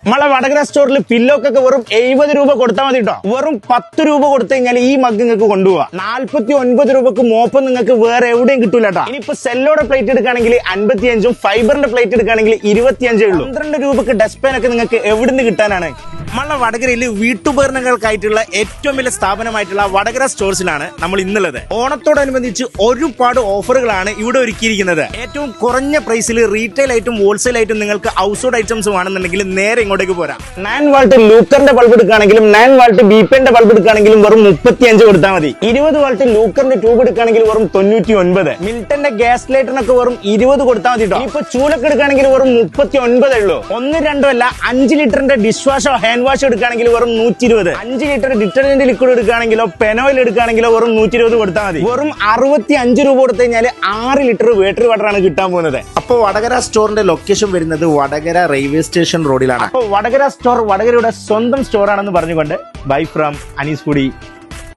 നമ്മളെ വടകര സ്റ്റോറിൽ പില്ലോക്കൊക്കെ വെറും 70 രൂപ കൊടുത്താൽ മതി കേട്ടോ. വെറും 10 രൂപ കൊടുത്തു കഴിഞ്ഞാൽ ഈ മഗ് നിങ്ങൾക്ക് കൊണ്ടുപോവാ. 49 രൂപക്ക് മോപ്പ് നിങ്ങൾക്ക് വേറെ എവിടെയും കിട്ടൂല കേട്ടോ. ഇനിയിപ്പോ സെല്ലോടെ പ്ലേറ്റ് എടുക്കുകയാണെങ്കിൽ 55ഉം ഫൈബറിന്റെ പ്ലേറ്റ് എടുക്കുകയാണെങ്കിൽ 25 ഉള്ളൂ. 12 രൂപക്ക് ഡസ്റ്റ്പാൻ ഒക്കെ നിങ്ങൾക്ക് എവിടുന്ന് കിട്ടാനാണ്? നമ്മളെ വടകരയിൽ വീട്ടുപകരണങ്ങൾക്കായിട്ടുള്ള ഏറ്റവും വലിയ സ്ഥാപനമായിട്ടുള്ള വടകര സ്റ്റോഴ്സിലാണ് നമ്മൾ ഇന്നുള്ളത്. ഓണത്തോടനുബന്ധിച്ച് ഒരുപാട് ഓഫറുകളാണ് ഇവിടെ ഒരുക്കിയിരിക്കുന്നത്. ഏറ്റവും കുറഞ്ഞ പ്രൈസിൽ റീറ്റെയിൽ ആയിട്ടും ഹോൾസെയിൽ ആയിട്ടും നിങ്ങൾക്ക് ഹൗസ് ഹോൾഡ് ഐറ്റംസ് വേണമെന്നുണ്ടെങ്കിൽ നേരെ ഇങ്ങോട്ടേക്ക് പോരാം. 9 വാൾട്ട് ലൂക്കറിന്റെ ബൾബ് എടുക്കുകയാണെങ്കിലും 9 വാൾട്ട് ബീപ്പന്റെ ബൾബ് എടുക്കുകയാണെങ്കിലും വെറും 35 കൊടുത്താൽ മതി. 20 വാൾട്ട് ലൂക്കറിന്റെ ട്യൂബ് എടുക്കുകയാണെങ്കിൽ വെറും 99. മിൽട്ടന്റെ ഗ്യാസ് ലൈറ്ററിനൊക്കെ വെറും 20 കൊടുത്താൽ മതി. ഇപ്പൊ ചൂലൊക്കെ എടുക്കുകയാണെങ്കിൽ വെറും 39 ഉള്ളൂ. 1, 2 അല്ല 5 ലിറ്ററിന്റെ ഡിഷ് വാഷോ ഹാൻഡ് വാഷ് എടുക്കുകയാണെങ്കിൽ വെറും 120. 5 ലിറ്റർ ഡിറ്റർജന്റ് ലിക്വിഡ് എടുക്കുകയാണെങ്കിലോ പെനോയിൽ എടുക്കുകയാണെങ്കിലോ വെറും 120 കൊടുത്താൽ മതി. വെറും 65 രൂപ കൊടുത്തു കഴിഞ്ഞാൽ 6 ലിറ്റർ വേട്ടറി വാട്ടറാണ് കിട്ടാൻ പോകുന്നത്. അപ്പോൾ വടകര സ്റ്റോറിന്റെ ലൊക്കേഷൻ വരുന്നത് വടകര റെയിൽവേ സ്റ്റേഷൻ റോഡിലാണ്. അപ്പോൾ വടകര സ്റ്റോർ വടകരയുടെ സ്വന്തം സ്റ്റോർ ആണെന്ന് പറഞ്ഞുകൊണ്ട് ബൈ ഫ്രം അനീസ് കുടി.